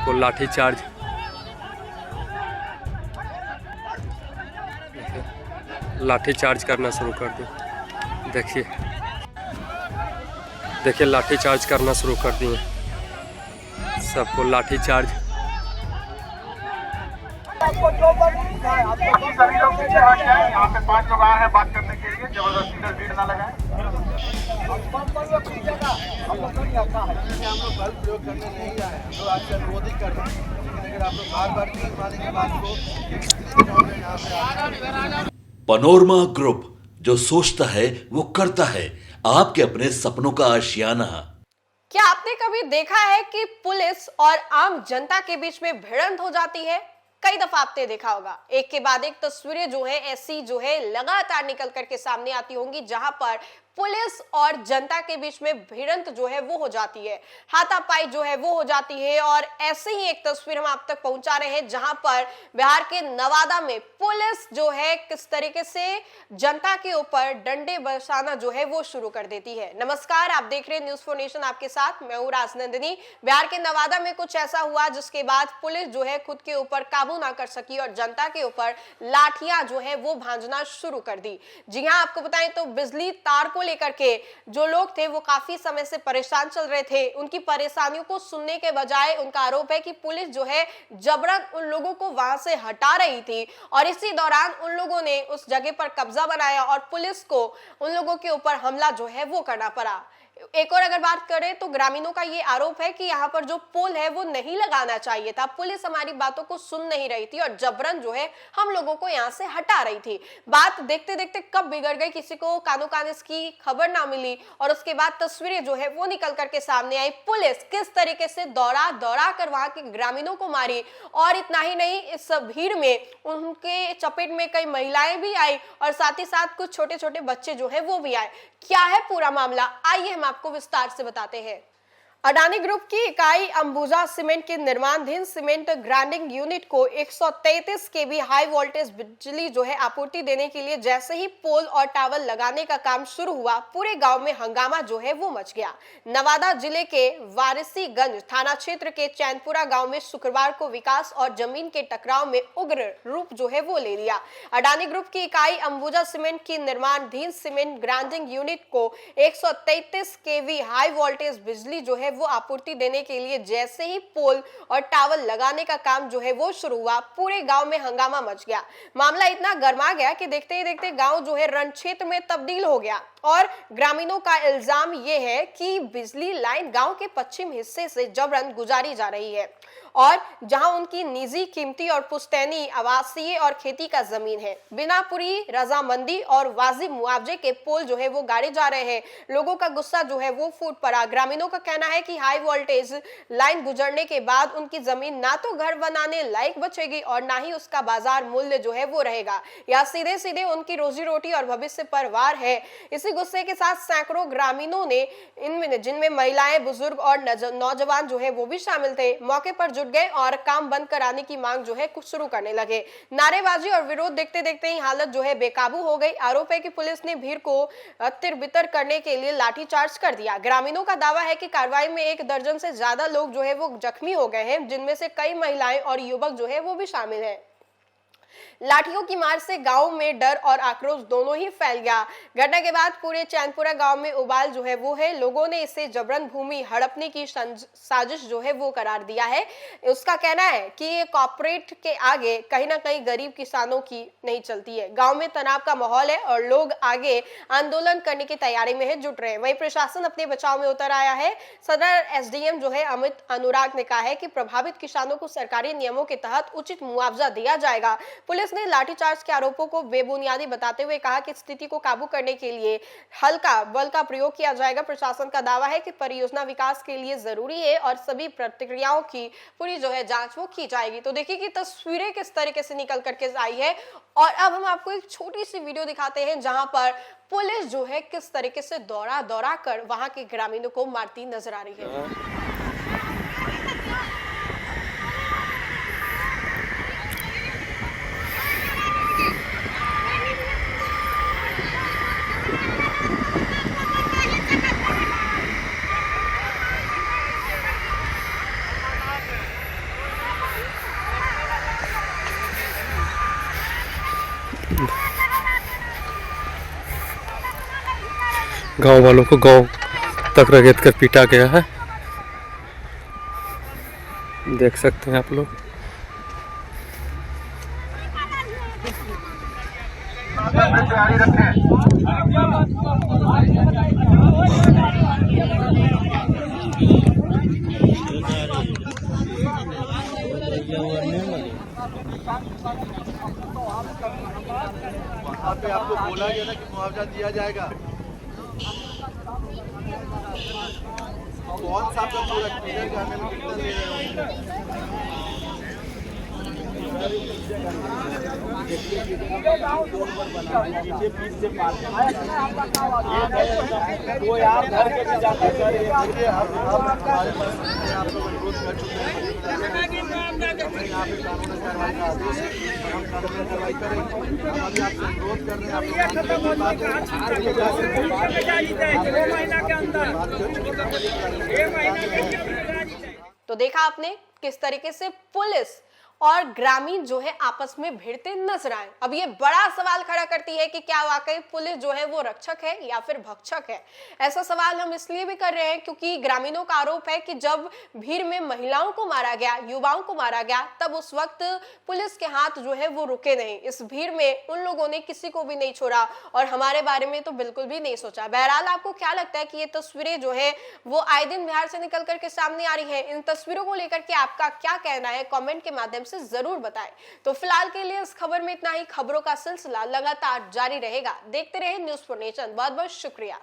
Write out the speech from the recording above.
सबको लाठीचार्ज, लाठीचार्ज करना शुरू कर दिए। देखिए देखिए लाठीचार्ज करना शुरू कर दिए, सबको लाठीचार्ज। सभी लोग पीछे हट जाएं। यहाँ पे 5 लोग आए हैं बात करने के लिए, जबरदस्ती से भीड़ ना लगाएं। हम लोग बल प्रयोग करने नहीं आए, हम लोग आज अनुमोदित कर रहे हैं, लेकिन अगर आप लोग बार-बार नहीं मानेंगे बात को, पनोरमा ग्रुप, जो सोचता है वो करता है, आपके अपने सपनों का आशियाना। क्या आपने कभी देखा है कि पुलिस और आम जनता के बीच में भिड़ंत हो जाती है? कई दफा आपने देखा होगा, एक के बाद एक तस्वीरें जो है ऐसी जो है लगातार निकल करके सामने आती होंगी, जहां पर पुलिस और जनता के बीच में भिड़ंत जो है वो हो जाती है, हाथापाई जो है वो हो जाती है। और ऐसे ही एक तस्वीर हम आप तक पहुंचा रहे हैं, जहां पर बिहार के नवादा में पुलिस जो है किस तरीके से जनता के ऊपर डंडे बरसाना जो है वो शुरू कर देती है। नमस्कार, आप देख रहे हैं न्यूज़ फॉर नेशन, आपके साथ मैं हूं राजनंदिनी। बिहार के नवादा में कुछ ऐसा हुआ जिसके बाद पुलिस जो है खुद के ऊपर काबू ना कर सकी और जनता के ऊपर लाठियां जो है वो भांजना शुरू कर दी। जी हां, आपको बताएं तो बिजली तार को लेकर के जो लोग थे वो काफी समय से परेशान चल रहे थे। उनकी परेशानियों को सुनने के बजाय उनका आरोप है कि पुलिस जो है जबरन उन लोगों को वहां से हटा रही थी और इसी दौरान उन लोगों ने उस जगह पर कब्जा बनाया और पुलिस को उन लोगों के ऊपर हमला जो है वो करना पड़ा। एक और अगर बात करें तो ग्रामीणों का ये आरोप है कि यहाँ पर जो पुल है वो नहीं लगाना चाहिए था, पुलिस हमारी बातों को सुन नहीं रही थी और जबरन जो है हम लोगों को यहाँ से हटा रही थी। बात देखते देखते कब बिगड़ गई, किसी को कानो कान इसकी खबर ना मिली और उसके बाद तस्वीरें जो है वो निकल करके सामने आई। पुलिस किस तरीके से दौड़ा दौड़ा कर वहां के ग्रामीणों को मारी और इतना ही नहीं, इस भीड़ में उनके चपेट में कई महिलाएं भी आई और साथ ही साथ कुछ छोटे छोटे बच्चे जो है वो भी आए। क्या है पूरा मामला, आइए हम आपको विस्तार से बताते हैं। अडानी ग्रुप की इकाई अंबुजा सीमेंट के निर्माणाधीन सीमेंट ग्राइंडिंग यूनिट को 133 केवी हाई वोल्टेज बिजली जो है आपूर्ति देने के लिए जैसे ही पोल और टावर लगाने का काम शुरू हुआ, पूरे गांव में हंगामा जो है वो मच गया। नवादा जिले के वारिसीगंज थाना क्षेत्र के चैनपुरा गांव में शुक्रवार को विकास और जमीन के टकराव में उग्र रूप जो है वो ले लिया। अडानी ग्रुप की इकाई अंबुजा सीमेंट की निर्माणाधीन सीमेंट ग्राइंडिंग यूनिट को 133 केवी हाई वोल्टेज बिजली जो है वो आपूर्ति देने के लिए जैसे ही पोल और टावर लगाने का काम जो है वो शुरू हुआ, पूरे गांव में हंगामा मच गया। मामला इतना गर्मा गया कि देखते ही देखते गांव जो है रण क्षेत्र में तब्दील हो गया और ग्रामीणों का इल्जाम ये है कि बिजली लाइन गांव के पश्चिम हिस्से से जबरन गुजारी जा रही है और जहां उनकी निजी, कीमती और पुश्तैनी आवासीय और खेती का जमीन है, बिना पूरी रजामंदी और वाजिब मुआवजे के पोल जो है वो गाड़े जा रहे हैं। लोगों का गुस्सा जो है वो फूट पड़ा। ग्रामीणों का कहना है कि हाई वोल्टेज लाइन गुजरने के बाद उनकी जमीन ना तो घर बनाने लायक बचेगी और ना ही उसका बाजार मूल्य जो है वो रहेगा। या सीधे सीधे उनकी रोजी रोटी और भविष्य पर वार है। इसी गुस्से के साथ सैकड़ों ग्रामीणों ने, इनमें जिनमें महिलाएं, बुजुर्ग और नौजवान जो है वो भी शामिल थे, मौके पर जुट गए और काम बंद कराने की मांग जो है कुछ शुरू करने लगे। नारेबाजी और विरोध देखते देखते ही हालत जो है बेकाबू हो गई। आरोप है कि पुलिस ने भीड़ को तिरबितर करने के लिए लाठीचार्ज कर दिया। ग्रामीणों का दावा है कि कार्रवाई में 1 दर्जन से ज्यादा लोग जो है वो जख्मी हो गए हैं, जिनमें से कई महिलाएं और युवक जो है वो भी शामिल हैं। लाठियों की मार से गांव में डर और आक्रोश दोनों ही फैल गया। घटना के बाद पूरे चैनपुरा गांव में उबाल जो है वो है। लोगों ने इसे जबरन भूमि हड़पने की साजिश जो है वो करार दिया है। उसका कहना है कि ये कॉर्पोरेट के आगे कहीं ना कहीं गरीब किसानों की नहीं चलती है। गांव में तनाव का माहौल है और लोग आगे आंदोलन करने की तैयारी में है, जुट रहे हैं। वहीं प्रशासन अपने बचाव में उतर आया है। सदर एसडीएम जो है अमित अनुराग ने कहा है कि प्रभावित किसानों को सरकारी नियमों के तहत उचित मुआवजा दिया जाएगा। पुलिस ने लाठीचार्ज के आरोपों को बेबुनियादी बताते हुए कहा कि स्थिति को काबू करने के लिए हल्का बल का प्रयोग किया जाएगा। प्रशासन का दावा है कि परियोजना विकास के लिए जरूरी है और सभी प्रतिक्रियाओं की पूरी जो है जांच वो की जाएगी। तो देखिए कि तस्वीरें किस तरीके से निकल करके आई है और अब हम आपको एक छोटी सी वीडियो दिखाते हैं जहां पर पुलिस जो है किस तरीके से दौड़ा दौड़ा कर वहां के ग्रामीणों को मारती नजर आ रही है। गांव वालों को गांव तक रगेद कर पीटा गया है, देख सकते हैं आप लोग। तैयारी रखें। वहाँ पे आपको बोला गया ना कि मुआवजा दिया जाएगा। कौन सा आपका पूरा क्लियर करने में कितना ले रहे वो यार घर के भी जाते हैं। देखिए आप हमारे पास आप लोग अनुरोध कर चुके हैं, यहाँ पे कानूनी कार्रवाई का आदेश है, हम कानूनी कार्रवाई करेंगे। हम अभी आपसे अनुरोध कर रहे हैं, आप लोग तो देखा आपने किस तरीके से पुलिस और ग्रामीण जो है आपस में भिड़ते नजर आए। अब ये बड़ा सवाल खड़ा करती है कि क्या वाकई पुलिस जो है वो रक्षक है या फिर भक्षक है। ऐसा सवाल हम इसलिए भी कर रहे हैं क्योंकि ग्रामीणों का आरोप है कि जब भीड़ में महिलाओं को मारा गया, युवाओं को मारा गया, तब उस वक्त पुलिस के हाथ जो है वो रुके नहीं। इस भीड़ में उन लोगों ने किसी को भी नहीं छोड़ा और हमारे बारे में तो बिल्कुल भी नहीं सोचा। बहरहाल आपको क्या लगता है कि ये तस्वीरें जो है वो आए दिन बिहार से निकल करके सामने आ रही है? इन तस्वीरों को लेकर के आपका क्या कहना है, कमेंट के माध्यम से जरूर बताएं। तो फिलहाल के लिए इस खबर में इतना ही। खबरों का सिलसिला लगातार जारी रहेगा। देखते रहे न्यूज़4नेशन। बहुत बहुत शुक्रिया।